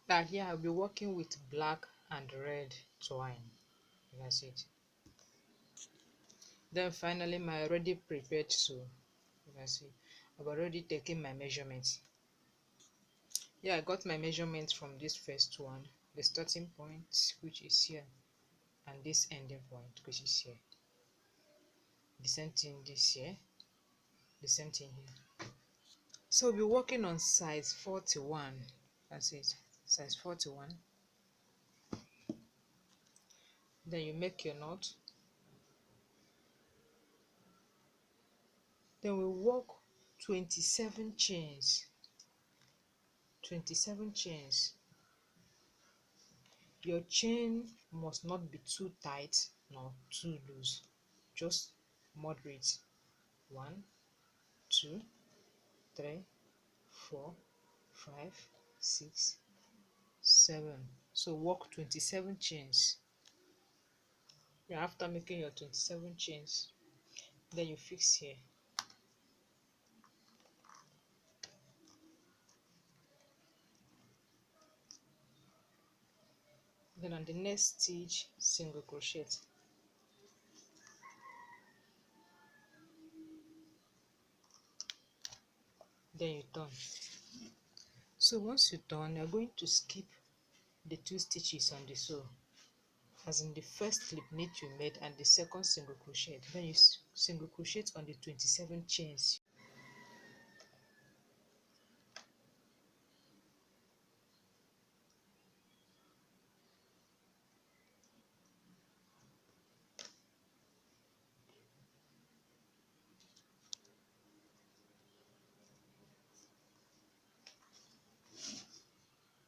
Here I'll be working with black and red twine. You can see it. Then finally my already prepared sew. You can see I've already taken my measurements. I got my measurements from this first one, the starting point, which is here, and this ending point, which is here. The same thing this here, the same thing here. So we'll be working on size 41. That's it, size 41. Then you make your knot. Then we work 27 chains. 27 chains. Your chain must not be too tight nor too loose, just moderate. 1, 2, 3, 4, 5, 6, 7. So work 27 chains. After making your 27 chains, then you fix here. Then on the next stitch, single crochet. Then you turn. So once you turn, you're going to skip the 2 stitches on the sew, as in the first slip knit you made and the second single crochet. Then you single crochet on the 27 chains.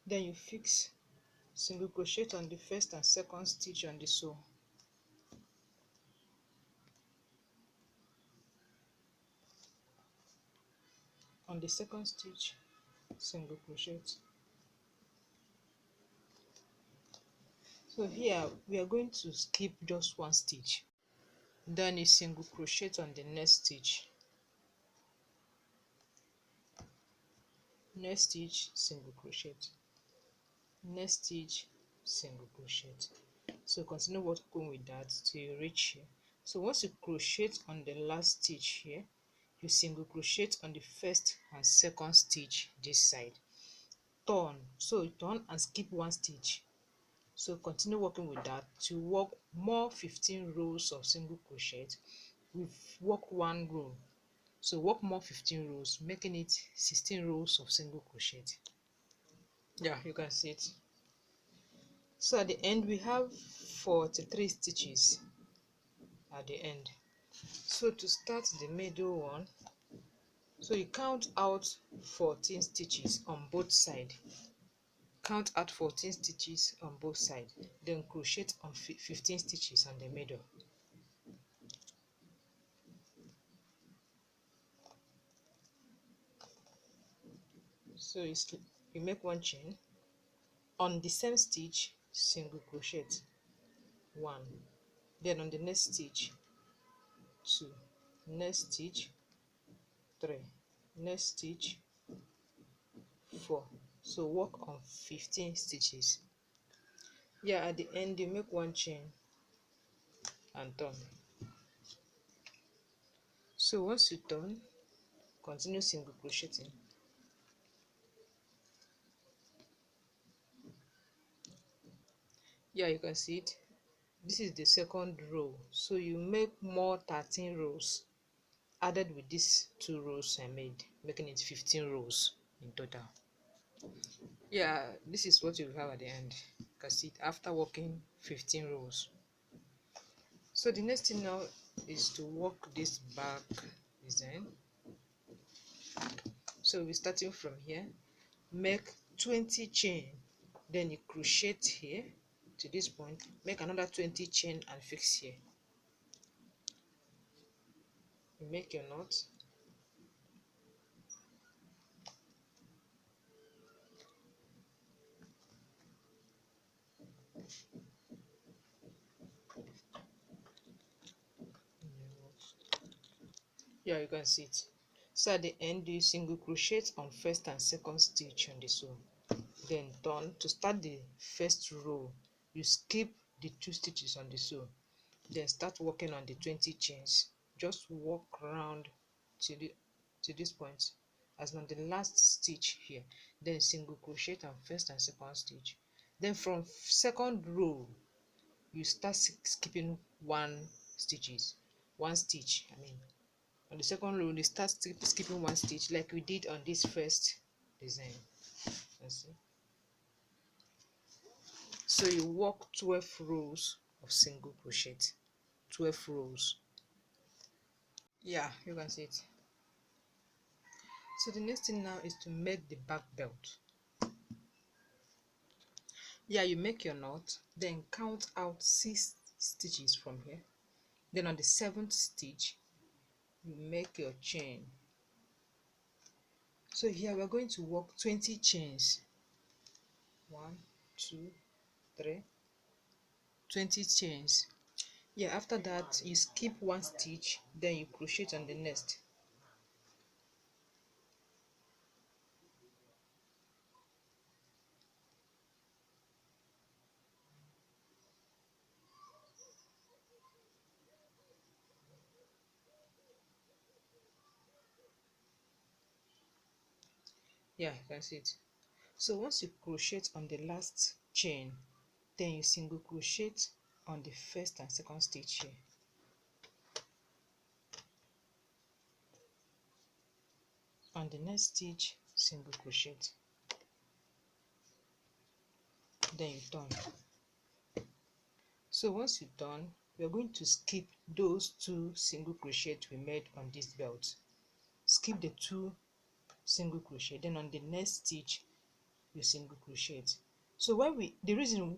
Then you fix single crochet on the first and second stitch on the sew. On the second stitch, single crochet. So here we are going to skip just 1 stitch. Then you single crochet on the next stitch. Next stitch, single crochet. Next stitch, single crochet. So continue working with that till you reach here. So once you crochet on the last stitch here, you single crochet on the first and second stitch this side. Turn, so you turn and skip 1 stitch. So continue working with that to work more 15 rows of single crochet. We've worked 1 row, so work more 15 rows, making it 16 rows of single crochet. You can see it. So at the end we have 43 stitches at the end. So to start the middle one, so you count out 14 stitches on both sides. Count out 14 stitches on both sides, then crochet on 15 stitches on the middle. So you make 1 chain. On the same stitch, single crochet 1. Then on the next stitch, 2. Next stitch, 3. Next stitch, 4. So work on 15 stitches. At the end you make 1 chain and turn. So once you turn, continue single crocheting. You can see it. This is the second row, so you make more 13 rows added with these 2 rows I made, making it 15 rows in total. This is what you have at the end. You can see it after working 15 rows. So the next thing now is to work this back design. So we're starting from here. Make 20 chain, then you crochet here to this point, make another 20 chain and fix here. You make your knot. You can see it. So at the end you single crochet on first and second stitch on the sew. then turn. To start the first row, you skip the 2 stitches on the sew, then start working on the 20 chains. Just walk around to this point, as on the last stitch here, then single crochet on first and second stitch. Then from second row, you start skipping one stitch. I mean, on the second row, you start skipping one stitch like we did on this first design. Let's see. So you work 12 rows of single crochet. 12 rows. Yeah, you can see it. So the next thing now is to make the back belt. Yeah, you make your knot, then count out 6 stitches from here. Then on the 7th stitch, you make your chain. So here we're going to work 20 chains. 1, 2, 3, 20 chains. Yeah, after that you skip one stitch, then you crochet on the next. Yeah, you can see it. So once you crochet on the last chain, then you single crochet on the first and second stitch here. On the next stitch, single crochet, then you turn. So once you're done, we are going to skip those 2 single crochet we made on this belt. Skip the 2 single crochet, then on the next stitch you single crochet. So the reason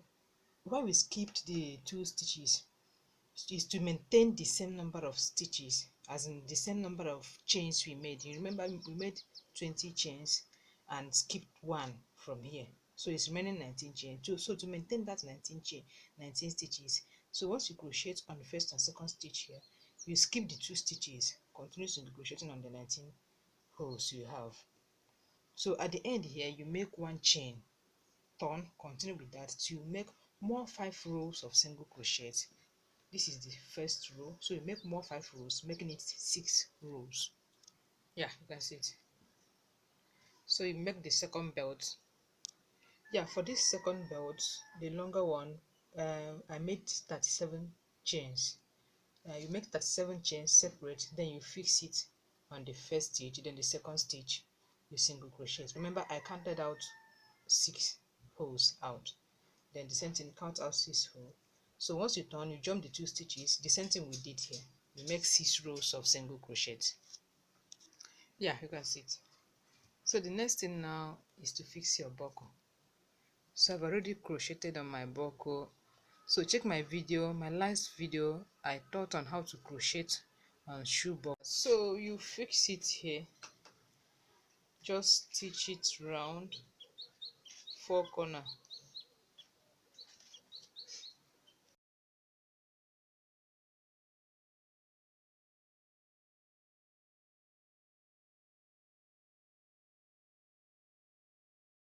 why we skipped the 2 stitches is to maintain the same number of stitches, as in the same number of chains we made. You remember we made 20 chains and skipped one from here, so it's remaining 19 chains. So to maintain that 19 stitches, so once you crochet on the first and second stitch here, you skip the 2 stitches, continue crocheting on the 19 holes you have. So at the end here, you make one chain, turn, continue with that to make more 5 rows of single crochet. This is the first row, so you make more 5 rows, making it 6 rows. Yeah, you can see it. So you make the second belt. Yeah, for this second belt, the longer one, I made 37 chains. You make 37 chains separate, then you fix it on the first stitch, then the second stitch you single crochet. Remember, I counted out 6 holes out, then the same thing, count out 6 holes. So once you turn, you jump the 2 stitches, the same thing we did here. You make 6 rows of single crochet. Yeah, you can see it. So the next thing now is to fix your buckle. So I've already crocheted on my buckle. So check my video, my last video. I taught on how to crochet on shoe buckle. So you fix it here, just stitch it round 4 corners.